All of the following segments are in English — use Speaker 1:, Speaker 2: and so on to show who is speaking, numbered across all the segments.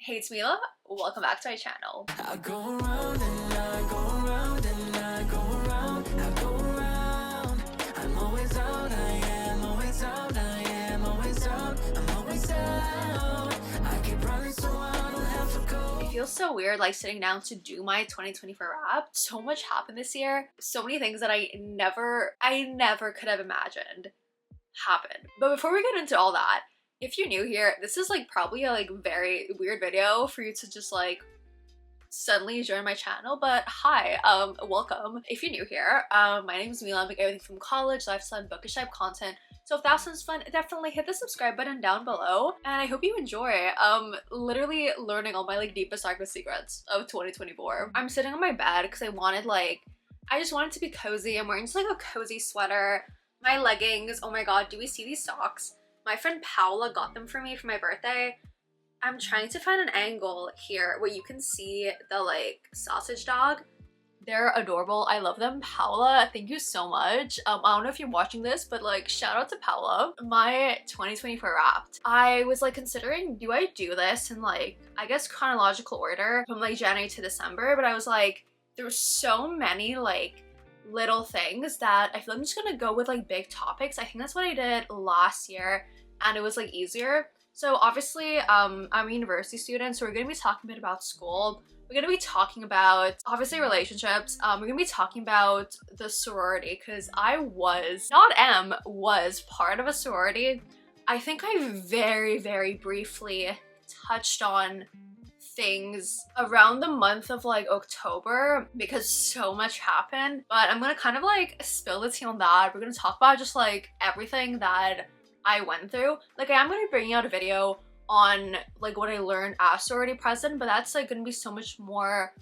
Speaker 1: Hey, it's Mila. Welcome back to my channel.
Speaker 2: I go around and I go around and I go around, I go around. I'm always out, I am always out, I am always out, I'm always out. I keep running so I don't have to go.
Speaker 1: It feels so weird like sitting down to do my 2024 wrap. So much happened this year. So many things that I never could have imagined happened. But before we get into all that, if you're new here, this is like probably a very weird video for you to just like suddenly join my channel, but hi, welcome. If you're new here, my name is Mila. I make everything from college, lifestyle, and bookish type content. So if that sounds fun, definitely hit the subscribe button down below, and I hope you enjoy literally learning all my deepest darkest secrets of 2024. I'm sitting on my bed because I just wanted to be cozy. I'm wearing just a cozy sweater, my leggings. Oh my god, do we see these socks? My friend Paola got them for me for my birthday. I'm trying to find an angle here where you can see the sausage dog. They're adorable. I love them. Paola, thank you so much. I don't know if you're watching this, but shout out to Paola. My 2024 wrapped. I was considering, do I do this in I guess chronological order from January to December, but I was there's so many little things that I feel I'm just gonna go with big topics. I think that's what I did last year and it was easier. So obviously I'm a university student, so we're gonna be talking a bit about school. We're gonna be talking about obviously relationships. We're gonna be talking about the sorority because I was part of a sorority. I think I very briefly touched on things around the month of October because so much happened, but I'm gonna kind of spill the tea on that. We're gonna talk about just everything that I went through. I am gonna be bringing out a video on what I learned as sorority president, but that's gonna be so much more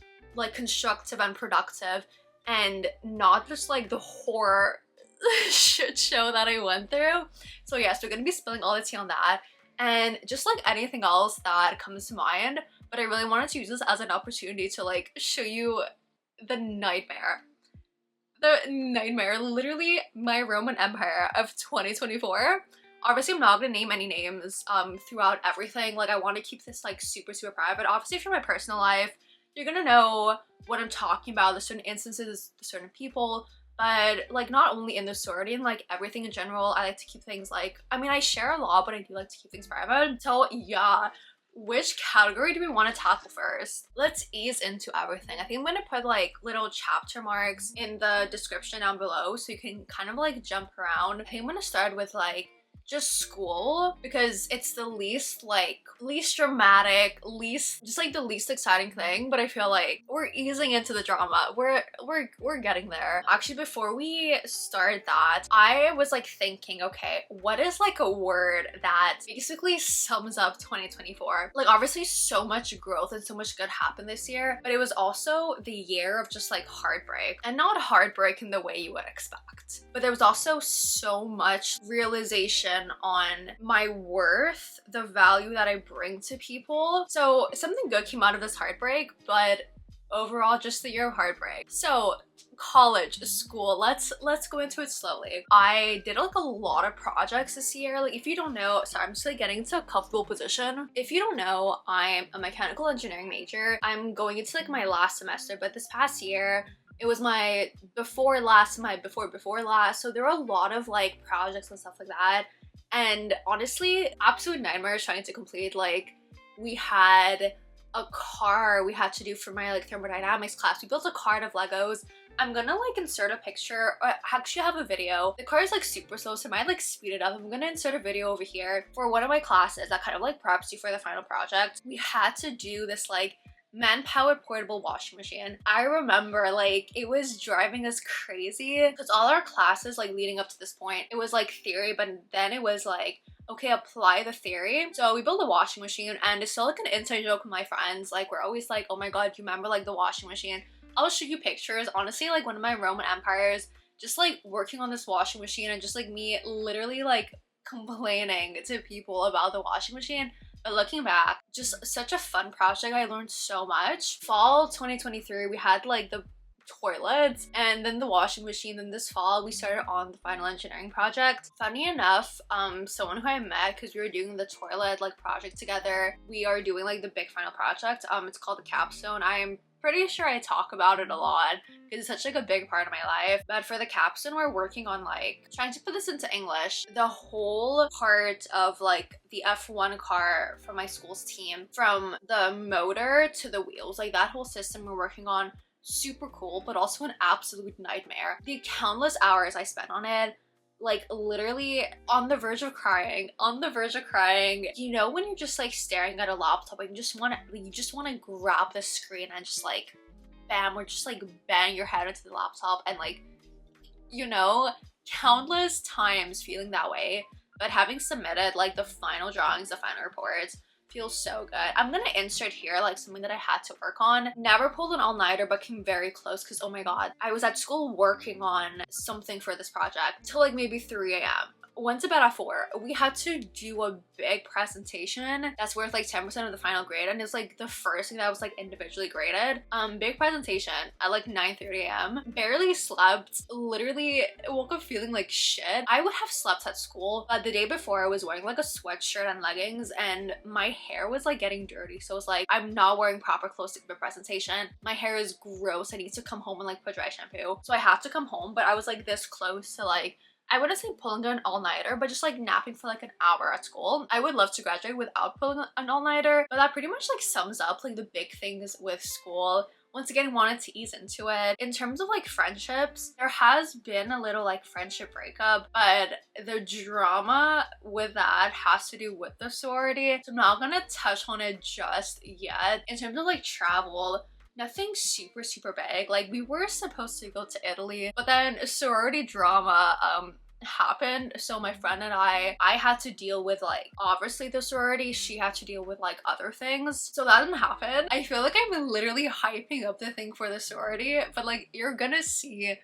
Speaker 1: constructive and productive and not just the horror shit show that I went through. So yes, we're gonna be spilling all the tea on that and just anything else that comes to mind. But I really wanted to use this as an opportunity to show you the nightmare. Literally my Roman Empire of 2024. Obviously I'm not gonna name any names throughout everything. I want to keep this super private. Obviously for my personal life, you're gonna know what I'm talking about, the certain instances, the certain people, but not only in the sorority and everything in general. I like to keep things I mean I share a lot, but I do like to keep things private. So yeah. Which category do we want to tackle first? Let's ease into everything. I think I'm gonna put little chapter marks in the description down below so you can kind of jump around. I think I'm gonna start with just school because it's the least dramatic, just the least exciting thing, but I feel we're easing into the drama. We're getting there. Actually, before we start that, I was thinking, okay, what is a word that basically sums up 2024? Obviously so much growth and so much good happened this year, but it was also the year of just heartbreak, and not heartbreak in the way you would expect, but there was also so much realization on my worth, the value that I bring to people. So something good came out of this heartbreak, but overall just the year of heartbreak. So college, school, let's go into it slowly. I did a lot of projects this year. If you don't know, sorry, I'm just getting into a comfortable position. If you don't know, I'm a mechanical engineering major. I'm going into my last semester, but this past year it was my before last, so there were a lot of projects and stuff like that. And honestly, absolute nightmare trying to complete. We had a car we had to do for my thermodynamics class. We built a car out of Legos. I'm gonna insert a picture, or actually have a video. The car is super slow, so I might speed it up. I'm gonna insert a video over here for one of my classes that kind of preps you for the final project. We had to do this man-powered portable washing machine. I remember it was driving us crazy because all our classes leading up to this point, it was theory, but then it was okay, apply the theory. So we built a washing machine, and it's still an inside joke with my friends. We're always oh my god, do you remember the washing machine? I'll show you pictures. Honestly, one of my Roman empires, just working on this washing machine, and just me literally complaining to people about the washing machine. But looking back, just such a fun project. I learned so much. Fall 2023, we had the toilets, and then the washing machine. Then this fall we started on the final engineering project. Funny enough, someone who I met because we were doing the toilet like project together, we are doing like the big final project. It's called the capstone. I'm pretty sure I talk about it a lot because it's such like a big part of my life. But for the capstone, we're working on like trying to put this into English. The whole part of like the F1 car from my school's team, from the motor to the wheels, like that whole system we're working on. Super cool, but also an absolute nightmare. The countless hours I spent on it, like literally on the verge of crying, You know when you're just like staring at a laptop and you just want to grab the screen and just like bam, or just like bang your head into the laptop, and like, you know, countless times feeling that way. But having submitted like the final drawings, the final reports, feels so good. I'm gonna insert here like something that I had to work on. Never pulled an all-nighter, but came very close because oh my god, I was at school working on something for this project till like maybe 3 a.m. Went to bed at 4. We had to do a big presentation that's worth like 10% of the final grade, and it's like the first thing that was like individually graded. Big presentation at like 9:30 a.m. Barely slept. Literally woke up feeling like shit. I would have slept at school, but the day before I was wearing like a sweatshirt and leggings, and my hair was like getting dirty. So I was like, I'm not wearing proper clothes to give a presentation. My hair is gross. I need to come home and like put dry shampoo. So I had to come home, but I was like this close to like, I wouldn't say pulling an all-nighter, but just like napping for like an hour at school. I would love to graduate without pulling an all-nighter, but that pretty much like sums up like the big things with school. Once again, wanted to ease into it. In terms of like friendships, there has been a little like friendship breakup, but the drama with that has to do with the sorority. So I'm not gonna touch on it just yet. In terms of like travel, nothing super big. Like we were supposed to go to Italy, but then sorority drama happened. So my friend and I had to deal with like obviously the sorority, she had to deal with like other things, so that didn't happen. I feel like I'm literally hyping up the thing for the sorority, but like you're gonna see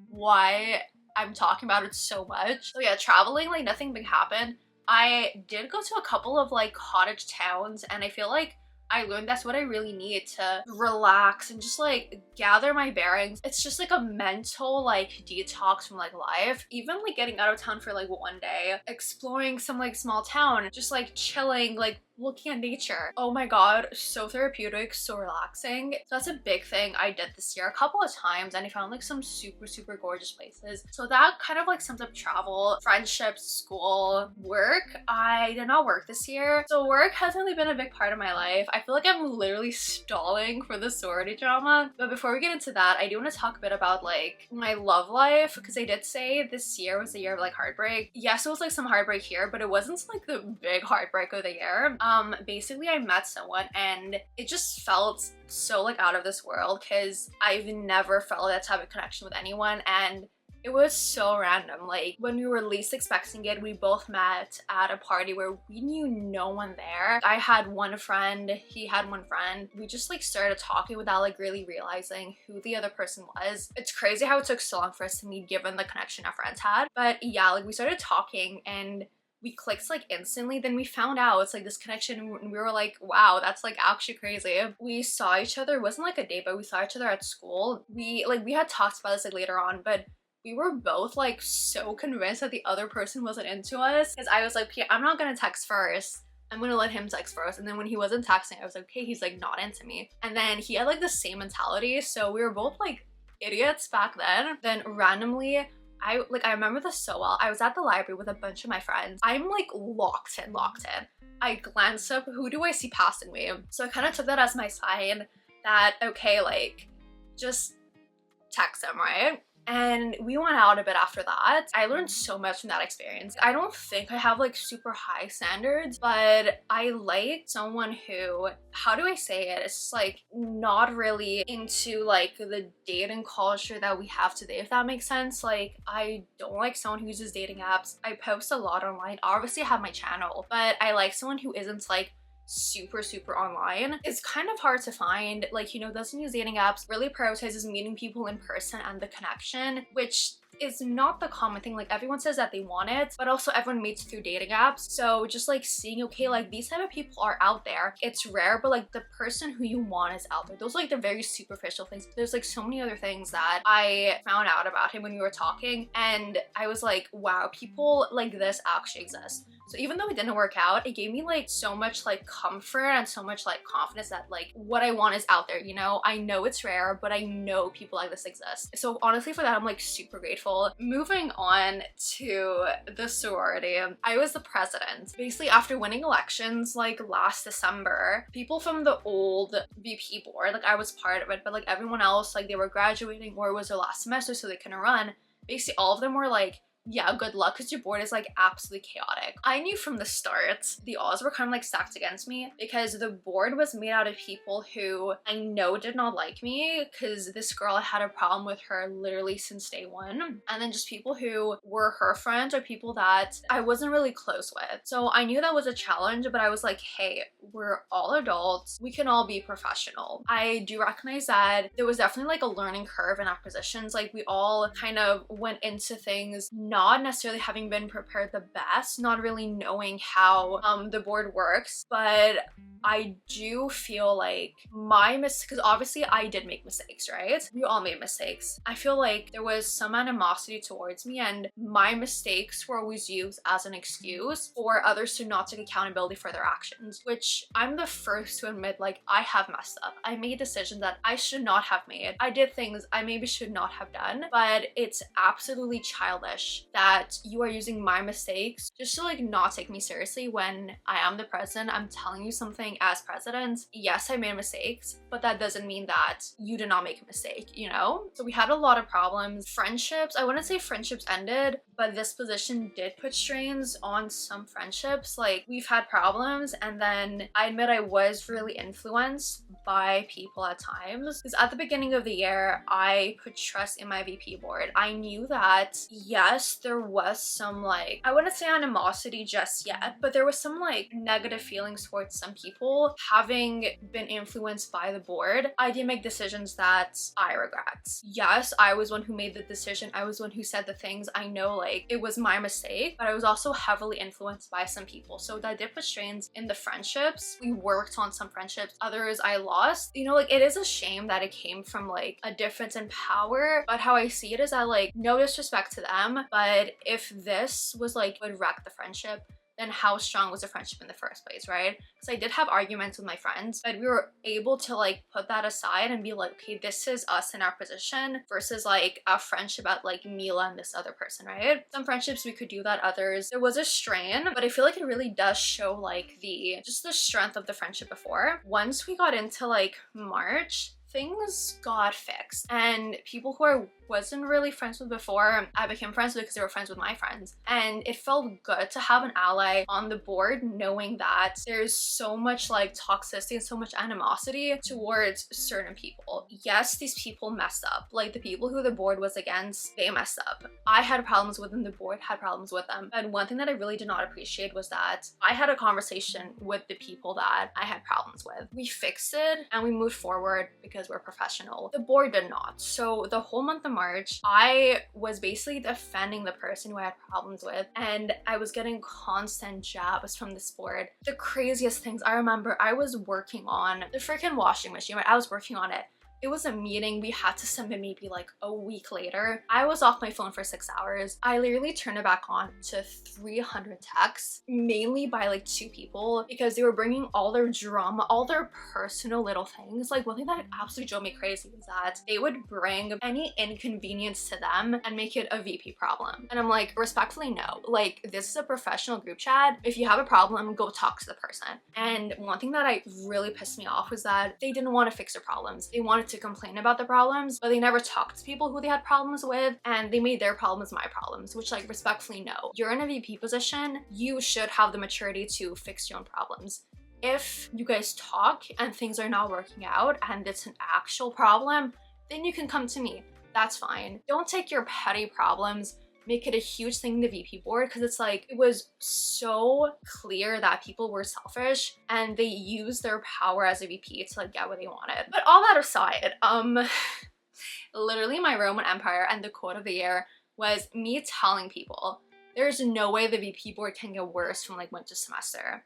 Speaker 1: why I'm talking about it so much. So yeah, traveling, like nothing big happened. I did go to a couple of like cottage towns, and I feel like I learned that's what I really need to relax and just like gather my bearings. It's just like a mental like detox from like life. Even like getting out of town for like one day, exploring some like small town, just like chilling, like looking at nature. Oh my god, so therapeutic, so relaxing. So that's a big thing I did this year a couple of times, and I found like some super gorgeous places. So that kind of like sums up travel, friendships, school, work. I did not work this year, so work hasn't really been a big part of my life. I feel like I'm literally stalling for the sorority drama. But before we get into that, I do want to talk a bit about like my love life, because I did say this year was the year of like heartbreak. Yes, it was like some heartbreak here, but it wasn't like the big heartbreak of the year. Basically I met someone and it just felt so like out of this world, because I've never felt that type of connection with anyone, and it was so random. Like when we were least expecting it, we both met at a party where we knew no one there. I had one friend, he had one friend. We just like started talking without like really realizing who the other person was. It's crazy how it took so long for us to meet given the connection our friends had. But yeah, like we started talking and we clicked like instantly. Then we found out it's like this connection, and we were like, wow, that's like actually crazy. We saw each other, it wasn't like a date, but we saw each other at school. We had talked about this like later on, but we were both like so convinced that the other person wasn't into us, because I was like, okay, I'm not gonna text first, I'm gonna let him text first. And then when he wasn't texting, I was like, okay, he's like not into me. And then he had like the same mentality, so we were both like idiots back then. Then randomly, I remember this so well. I was at the library with a bunch of my friends. I'm like locked in. I glanced up, who do I see passing me? So I kind of took that as my sign that, okay, like just text him, right? And we went out a bit after that. I learned so much from that experience. I don't think I have like super high standards, but I like someone who, how do I say it? It's just like not really into like the dating culture that we have today, if that makes sense. Like I don't like someone who uses dating apps. I post a lot online. Obviously I have my channel, but I like someone who isn't like super online. It's kind of hard to find, like, you know, doesn't use dating apps, really prioritizes meeting people in person and the connection, which is not the common thing. Like everyone says that they want it, but also everyone meets through dating apps. So just like seeing, okay, like these type of people are out there. It's rare, but like the person who you want is out there. Those are like the very superficial things. There's like so many other things that I found out about him when we were talking, and I was like, wow, people like this actually exist. So even though it didn't work out, it gave me like so much like comfort and so much like confidence that like what I want is out there, you know? I know it's rare, but I know people like this exist. So honestly for that, I'm like super grateful. Moving on to the sorority, I was the president. Basically after winning elections like last December, people from the old VP board, like I was part of it, but like everyone else, like they were graduating or it was their last semester so they couldn't run. Basically all of them were like, yeah, good luck because your board is like absolutely chaotic. I knew from the start the odds were kind of like stacked against me because the board was made out of people who I know did not like me because this girl, I had a problem with her literally since day one. And then just people who were her friends or people that I wasn't really close with. So I knew that was a challenge, but I was like, hey, we're all adults. We can all be professional. I do recognize that there was definitely like a learning curve in acquisitions. Like we all kind of went into things not necessarily having been prepared the best, not really knowing how the board works, but I do feel like my mistake, because obviously I did make mistakes, right? We all made mistakes. I feel like there was some animosity towards me and my mistakes were always used as an excuse for others to not take accountability for their actions, which I'm the first to admit, like I have messed up. I made decisions that I should not have made. I did things I maybe should not have done, but it's absolutely childish that you are using my mistakes just to like not take me seriously when I am the president. I'm telling you something as president. Yes, I made mistakes, but that doesn't mean that you did not make a mistake, you know? So we had a lot of problems. Friendships, I wouldn't say friendships ended, but this position did put strains on some friendships. Like we've had problems, and then I admit I was really influenced by people at times because at the beginning of the year I put trust in my VP board. I knew that yes, there was some like, I wouldn't say animosity just yet, but there was some like negative feelings towards some people having been influenced by the board. I did make decisions that I regret. Yes, I was one who made the decision. I was one who said the things. I know like it was my mistake, but I was also heavily influenced by some people. So that did put strains in the friendships. We worked on some friendships. Others I lost. You know, like it is a shame that it came from like a difference in power, but how I see it is that like no disrespect to them, but if this was like would wreck the friendship, then how strong was the friendship in the first place, right? Because I did have arguments with my friends, but we were able to like put that aside and be like, okay, this is us in our position versus like a friendship at like Mila and this other person, right? Some friendships we could do that, others there was a strain, but I feel like it really does show like the strength of the friendship before. Once we got into like March, things got fixed, and people who I wasn't really friends with before, I became friends with because they were friends with my friends, and it felt good to have an ally on the board knowing that there's so much like toxicity and so much animosity towards certain people. Yes, these people messed up, like the people who the board was against, they messed up. I had problems with them, the board had problems with them, and one thing that I really did not appreciate was that I had a conversation with the people that I had problems with. We fixed it and we moved forward because we're professional. The board did not. So the whole month of March, I was basically defending the person who I had problems with, and I was getting constant jabs from this board. The craziest things, I remember I was working on the freaking washing machine, right? I was working on it. It was a meeting we had to submit maybe like a week later. I was off my phone for 6 hours. I literally turned it back on to 300 texts, mainly by like 2 people, because they were bringing all their drama, all their personal little things. Like one thing that absolutely drove me crazy was that they would bring any inconvenience to them and make it a VP problem. And I'm like, respectfully, no. Like this is a professional group chat. If you have a problem, go talk to the person. And one thing that really pissed me off was that they didn't want to fix their problems. They wanted to complain about the problems, but they never talked to people who they had problems with, and they made their problems my problems, which like respectfully no. You're in a VP position, you should have the maturity to fix your own problems. If you guys talk and things are not working out and it's an actual problem, then you can come to me. That's fine. Don't take your petty problems, make it a huge thing in the VP board, because it's like it was so clear that people were selfish and they used their power as a VP to like get what they wanted. But all that aside, literally my Roman Empire and the quote of the year was me telling people there's no way the VP board can get worse from like winter semester.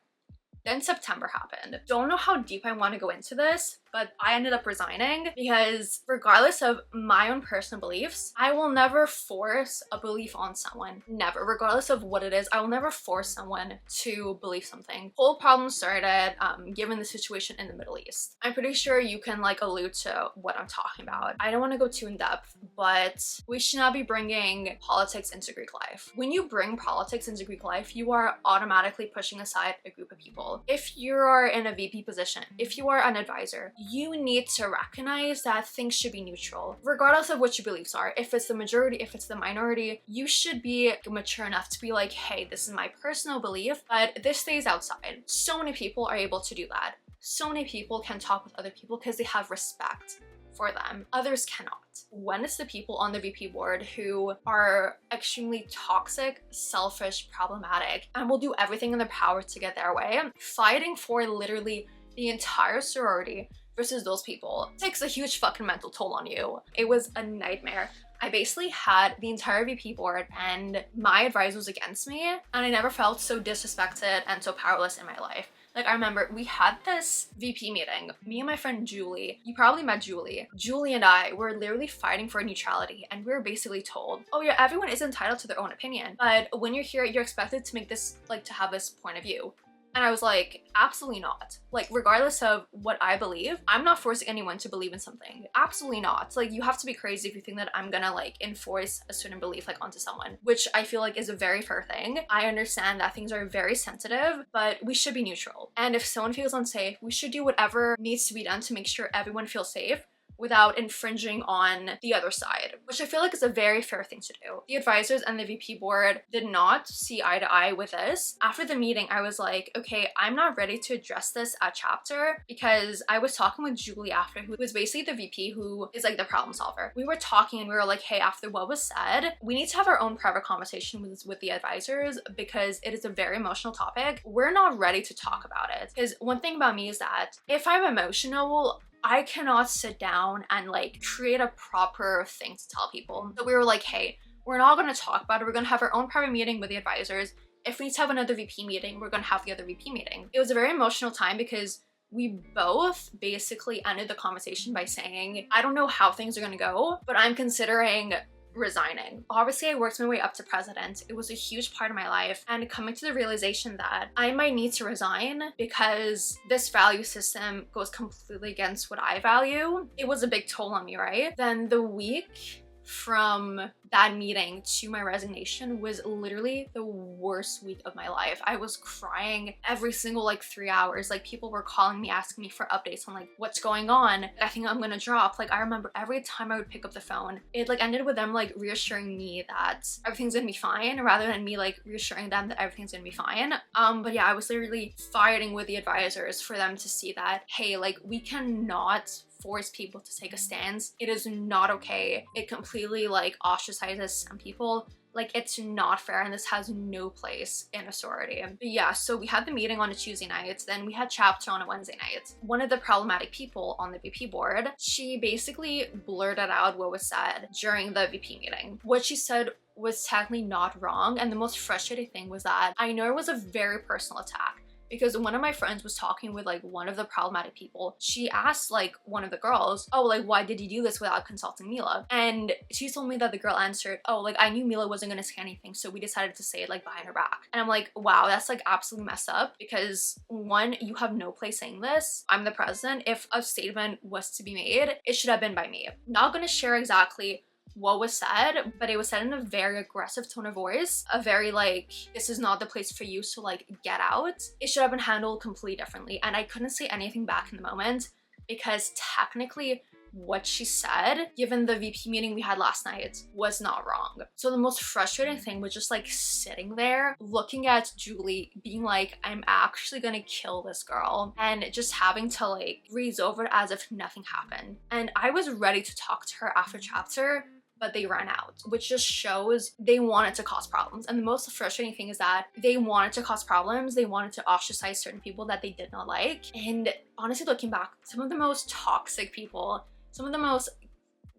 Speaker 1: Then September happened. Don't know how deep I want to go into this, but I ended up resigning because regardless of my own personal beliefs, I will never force a belief on someone. Never. Regardless of what it is, I will never force someone to believe something. Whole problem started given the situation in the Middle East. I'm pretty sure you can like allude to what I'm talking about. I don't want to go too in depth, but we should not be bringing politics into Greek life. When you bring politics into Greek life, you are automatically pushing aside a group of people. If you are in a VP position, if you are an advisor, you need to recognize that things should be neutral, regardless of what your beliefs are. If it's the majority, if it's the minority, you should be mature enough to be like, hey, this is my personal belief, but this stays outside. So many people are able to do that. So many people can talk with other people because they have respect for them. Others cannot. When it's the people on the VP board who are extremely toxic, selfish, problematic, and will do everything in their power to get their way, fighting for literally the entire sorority versus those people takes a huge fucking mental toll on you. It was a nightmare. I basically had the entire VP board and my advisor was against me, and I never felt so disrespected and so powerless in my life. Like, I remember we had this VP meeting, me and my friend Julie. You probably met Julie. Julie and I were literally fighting for neutrality, and we were basically told, oh yeah, everyone is entitled to their own opinion, but when you're here, you're expected to make this, like, to have this point of view. And I was like, absolutely not. Like, regardless of what I believe, I'm not forcing anyone to believe in something. Absolutely not. Like, you have to be crazy if you think that I'm gonna like enforce a certain belief like onto someone, which I feel like is a very fair thing. I understand that things are very sensitive, but we should be neutral. And if someone feels unsafe, we should do whatever needs to be done to make sure everyone feels safe without infringing on the other side, which I feel like is a very fair thing to do. The advisors and the VP board did not see eye to eye with this. After the meeting, I was like, okay, I'm not ready to address this at chapter, because I was talking with Julie after, who was basically the VP who is like the problem solver. We were talking and we were like, hey, after what was said, we need to have our own private conversation with the advisors because it is a very emotional topic. We're not ready to talk about it. Because one thing about me is that if I'm emotional, I cannot sit down and like create a proper thing to tell people. So we were like, hey, we're not going to talk about it. We're going to have our own private meeting with the advisors. If we need to have another VP meeting, we're going to have the other VP meeting. It was a very emotional time because we both basically ended the conversation by saying, I don't know how things are going to go, but I'm considering resigning. Obviously, I worked my way up to president. It was a huge part of my life, and coming to the realization that I might need to resign because this value system goes completely against what I value, it was a big toll on me, right? Then the week from that meeting to my resignation was literally the worst week of my life. I was crying every single like 3 hours. Like, people were calling me, asking me for updates on like what's going on. I think I'm gonna drop. Like, I remember every time I would pick up the phone, it like ended with them like reassuring me that everything's gonna be fine rather than me like reassuring them that everything's gonna be fine. But yeah, I was literally fighting with the advisors for them to see that, hey, like, we cannot force people to take a stance. It is not okay. It completely like ostracizes some people. Like, it's not fair, and this has no place in a sorority. But yeah, so we had the meeting on a Tuesday night, then we had chapter on a Wednesday night. One of the problematic people on the VP board, she basically blurted out what was said during the VP meeting. What she said was technically not wrong, and the most frustrating thing was that I know it was a very personal attack. Because one of my friends was talking with like one of the problematic people. She asked like one of the girls, oh, like, why did you do this without consulting Mila? And she told me that the girl answered, oh, like, I knew Mila wasn't gonna say anything, so we decided to say it like behind her back. And I'm like, wow, that's like absolutely messed up, because one, you have no place saying this. I'm the president. If a statement was to be made, it should have been by me. Not gonna share exactly what was said, but it was said in a very aggressive tone of voice, a very like, this is not the place for you, so like, get out. It should have been handled completely differently, and I couldn't say anything back in the moment because technically what she said, given the VP meeting we had last night, was not wrong. So the most frustrating thing was just like sitting there looking at Julie being like, I'm actually gonna kill this girl, and just having to like breeze over it as if nothing happened. And I was ready to talk to her after chapter, but they ran out, which just shows they wanted to cause problems. And the most frustrating thing is that they wanted to cause problems. They wanted to ostracize certain people that they did not like. And honestly, looking back, some of the most toxic people, some of the most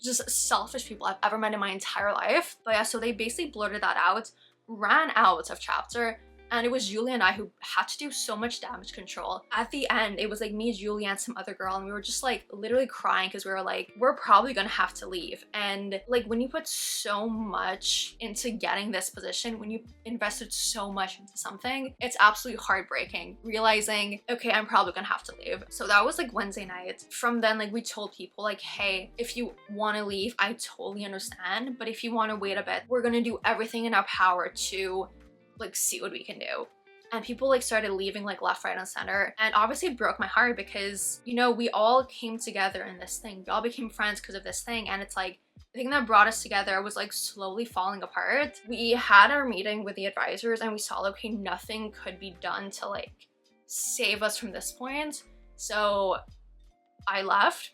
Speaker 1: just selfish people I've ever met in my entire life. But yeah, so they basically blurted that out, ran out of chapter, and it was Julie and I who had to do so much damage control. At the end, it was like me, Julie, and some other girl, and we were just like literally crying because we were like, we're probably gonna have to leave. And like when you put so much into getting this position, when you invested so much into something, it's absolutely heartbreaking realizing, okay, I'm probably gonna have to leave. So that was like Wednesday night. From then, like we told people like, hey, if you want to leave, I totally understand, but if you want to wait a bit, we're gonna do everything in our power to like see what we can do. And people like started leaving like left, right, and center, and obviously it broke my heart because, you know, we all came together in this thing. We all became friends because of this thing, and it's like the thing that brought us together was like slowly falling apart. We had our meeting with the advisors and we saw, okay, nothing could be done to like save us from this point. So I left,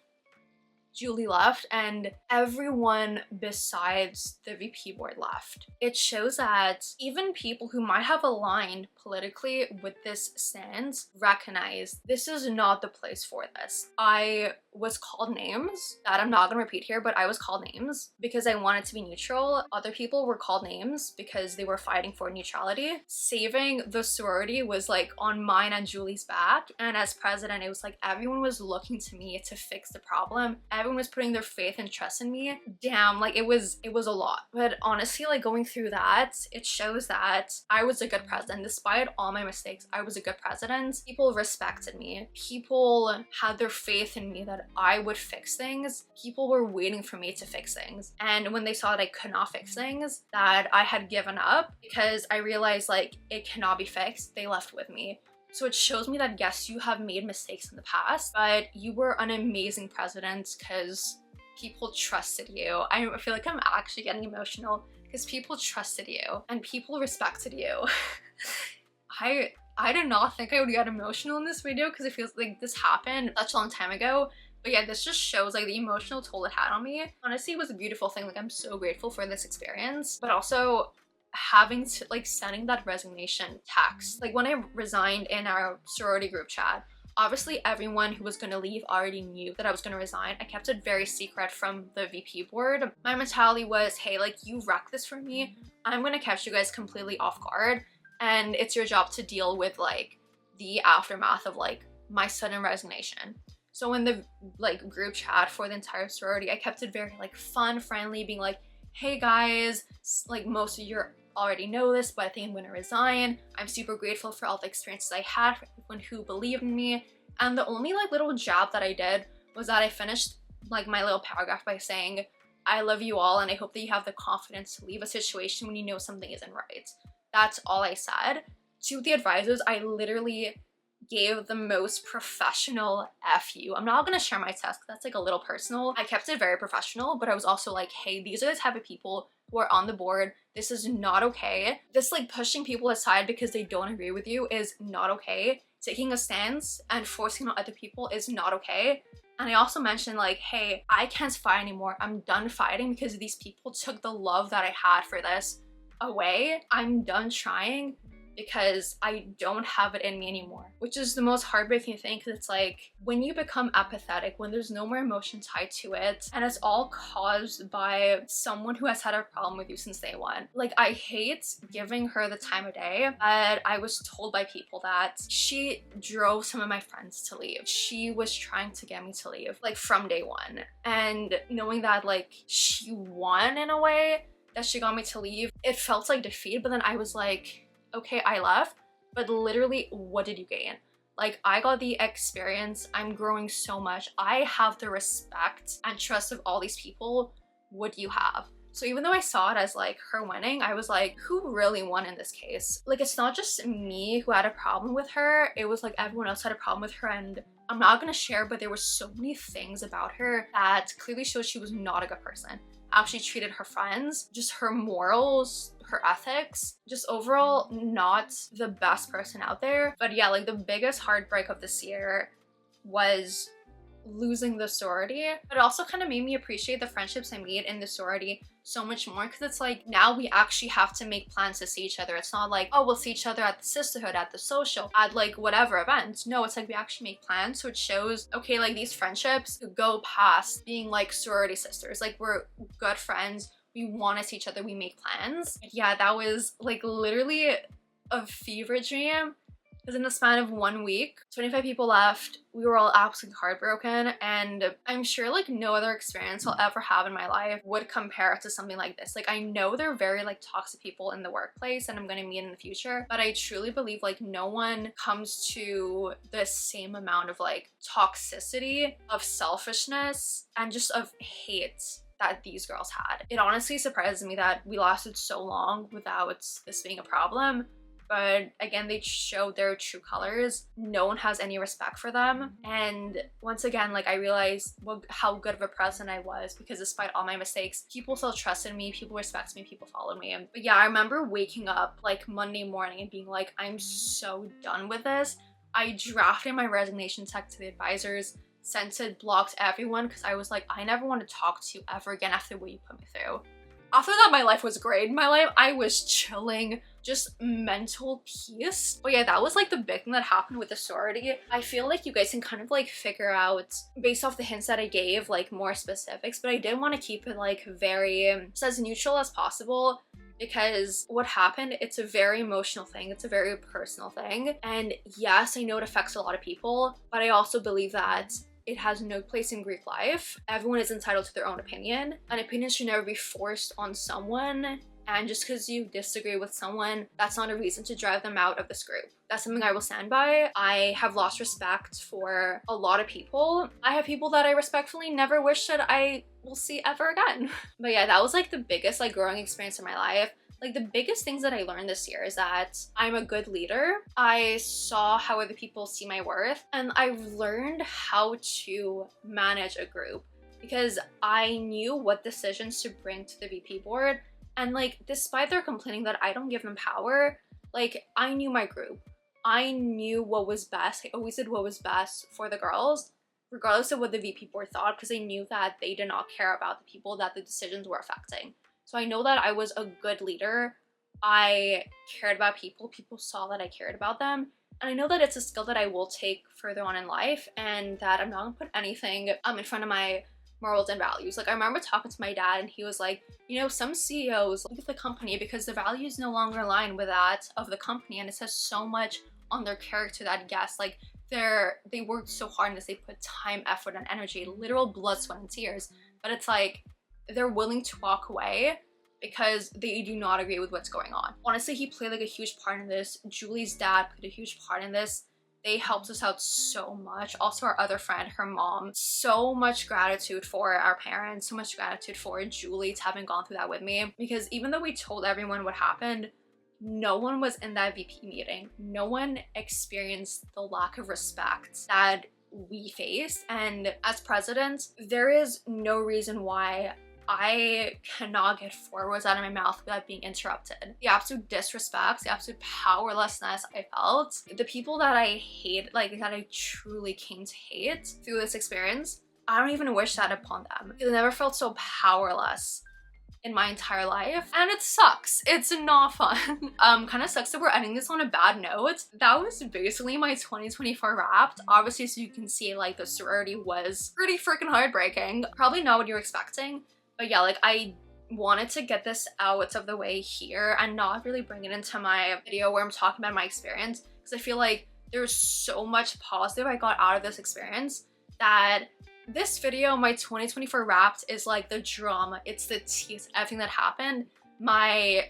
Speaker 1: Julie left, and everyone besides the VP board left. It shows that even people who might have aligned politically with this stance recognize this is not the place for this. I was called names that I'm not gonna repeat here, but I was called names because I wanted to be neutral. Other people were called names because they were fighting for neutrality. Saving the sorority was like on mine and Julie's back, and as president, it was like everyone was looking to me to fix the problem. Everyone was putting their faith and trust in me. Damn, like it was a lot. But honestly, like going through that, it shows that I was a good president. Despite all my mistakes, I was a good president. People respected me. People had their faith in me that I would fix things. People were waiting for me to fix things. And when they saw that I could not fix things, that I had given up because I realized like it cannot be fixed, they left with me. So it shows me that yes, you have made mistakes in the past, but you were an amazing president because people trusted you. I feel like I'm actually getting emotional because people trusted you and people respected you. I did not think I would get emotional in this video because it feels like this happened such a long time ago. But yeah, this just shows like the emotional toll it had on me. Honestly, it was a beautiful thing. Like I'm so grateful for this experience, but also having to like sending that resignation text. Like when I resigned in our sorority group chat, obviously everyone who was gonna leave already knew that I was gonna resign. I kept it very secret from the VP board. My mentality was, hey, like you wrecked this for me. I'm gonna catch you guys completely off guard, and it's your job to deal with like the aftermath of like my sudden resignation. So in the like group chat for the entire sorority, I kept it very like fun, friendly, being like, hey guys, like most of you already know this, but I think I'm gonna resign. I'm super grateful for all the experiences I had, for everyone who believed in me. And the only like little jab that I did was that I finished like my little paragraph by saying, I love you all and I hope that you have the confidence to leave a situation when you know something isn't right. That's all I said. To the advisors, I literally gave the most professional FU. I'm not gonna share my test, that's like a little personal. I kept it very professional, but I was also like, hey, these are the type of people who are on the board. This is not okay. This like pushing people aside because they don't agree with you is not okay. Taking a stance and forcing on other people is not okay. And I also mentioned like, hey, I can't fight anymore. I'm done fighting because these people took the love that I had for this away. I'm done trying because I don't have it in me anymore, which is the most heartbreaking thing because it's like when you become apathetic, when there's no more emotion tied to it, and it's all caused by someone who has had a problem with you since day one. Like I hate giving her the time of day, but I was told by people that she drove some of my friends to leave. She was trying to get me to leave like from day one, and knowing that like she won in a way, that she got me to leave, it felt like defeat. But then I was like, okay, I left, but literally, what did you gain? Like, I got the experience. I'm growing so much. I have the respect and trust of all these people. What do you have? So even though I saw it as like her winning, I was like, who really won in this case? Like, it's not just me who had a problem with her. It was like everyone else had a problem with her, and I'm not gonna share, but there were so many things about her that clearly showed she was not a good person. How she treated her friends, just her morals, her ethics, just overall not the best person out there. But yeah, like the biggest heartbreak of this year was losing the sorority, but it also kind of made me appreciate the friendships I made in the sorority so much more, because it's like now we actually have to make plans to see each other. It's not like, oh, we'll see each other at the sisterhood, at the social, at like whatever events. No, it's like we actually make plans. So it shows, okay, like these friendships go past being like sorority sisters. Like we're good friends, we want to see each other, we make plans. Yeah, that was like literally a fever dream. Because in the span of 1 week, 25 people left, we were all absolutely heartbroken, and I'm sure like no other experience I'll ever have in my life would compare to something like this. Like I know they're very like toxic people in the workplace and I'm gonna meet in the future, but I truly believe like no one comes to the same amount of like toxicity, of selfishness, and just of hate that these girls had. It honestly surprises me that we lasted so long without this being a problem. But again, they showed their true colors. No one has any respect for them. And once again, like I realized how good of a president I was, because despite all my mistakes, people still trusted me, people respected me, people followed me. But yeah, I remember waking up like Monday morning and being like, I'm so done with this. I drafted my resignation text to the advisors, sent it, blocked everyone, because I was like, I never want to talk to you ever again after what you put me through. After that, my life was great. I was chilling, just mental peace. But yeah, that was like the big thing that happened with the sorority. I feel like you guys can kind of like figure out based off the hints that I gave, like more specifics, but I did want to keep it like very as neutral as possible, because what happened, it's a very emotional thing, it's a very personal thing. And yes, I know it affects a lot of people, but I also believe that it has no place in Greek life. Everyone is entitled to their own opinion. An opinion should never be forced on someone. And just because you disagree with someone, that's not a reason to drive them out of this group. That's something I will stand by. I have lost respect for a lot of people. I have people that I respectfully never wish that I will see ever again. But yeah, that was like the biggest like growing experience in my life. Like the biggest things that I learned this year is that I'm a good leader. I saw how other people see my worth, and I've learned how to manage a group, because I knew what decisions to bring to the VP board. And like, despite their complaining that I don't give them power, like I knew my group. I knew what was best. I always did what was best for the girls, regardless of what the VP board thought, because I knew that they did not care about the people that the decisions were affecting. So I know that I was a good leader. I cared about people. People saw that I cared about them. And I know that it's a skill that I will take further on in life, and that I'm not gonna put anything in front of my morals and values. Like I remember talking to my dad, and he was like, you know, some CEOs leave the company because the values no longer align with that of the company, and it says so much on their character that yes, like they worked so hard in this, they put time, effort, and energy, literal blood, sweat, and tears, but it's like they're willing to walk away because they do not agree with what's going on. Honestly, he played like a huge part in this. Julie's dad played a huge part in this. They helped us out so much. Also our other friend, her mom. So much gratitude for our parents, so much gratitude for Julie to having gone through that with me, because even though we told everyone what happened, no one was in that VP meeting. No one experienced the lack of respect that we faced. And as president, there is no reason why I cannot get 4 words out of my mouth without being interrupted. The absolute disrespect, the absolute powerlessness I felt, the people that I hate, like that I truly came to hate through this experience, I don't even wish that upon them. I never felt so powerless in my entire life, and it sucks. It's not fun. Kind of sucks that we're ending this on a bad note. That was basically my 2024 wrapped. Obviously, so you can see, like, the sorority was pretty freaking heartbreaking. Probably not what you're expecting, but yeah, like, I wanted to get this out of the way here and not really bring it into my video where I'm talking about my experience, because I feel like there's so much positive I got out of this experience that this video, my 2024 wrapped, is like the drama, it's the tea, it's everything that happened. My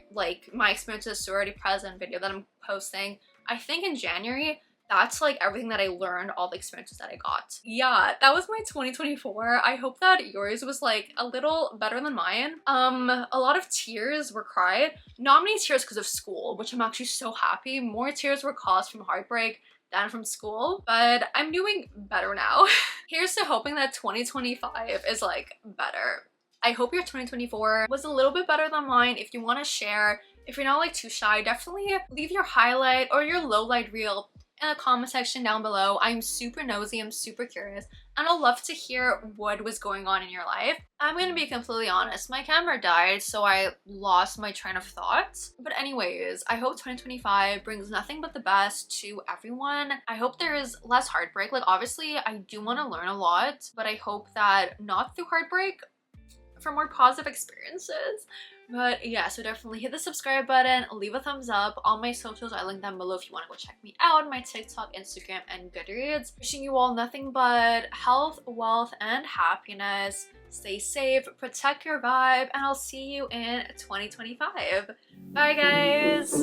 Speaker 1: experience as a sorority president video that I'm posting, I think in January, that's like everything that I learned, all the experiences that I got. Yeah, that was my 2024. I hope that yours was like a little better than mine. A lot of tears were cried. Not many tears because of school, which I'm actually so happy. More tears were caused from heartbreak than from school, but I'm doing better now. Here's to hoping that 2025 is like better. I hope your 2024 was a little bit better than mine. If you want to share, if you're not like too shy, definitely leave your highlight or your low light reel in the comment section down below. I'm super nosy, I'm super curious, and I'd love to hear what was going on in your life. I'm gonna be completely honest, my camera died, so I lost my train of thought. But anyways, I hope 2025 brings nothing but the best to everyone. I hope there is less heartbreak. Like, obviously, I do want to learn a lot, but I hope that not through heartbreak, for more positive experiences. But yeah, so definitely hit the subscribe button, leave a thumbs up. All my socials I link down below if you want to go check me out, my TikTok, Instagram, and Goodreads. Wishing you all nothing but health, wealth, and happiness. Stay safe, protect your vibe, and I'll see you in 2025. Bye guys!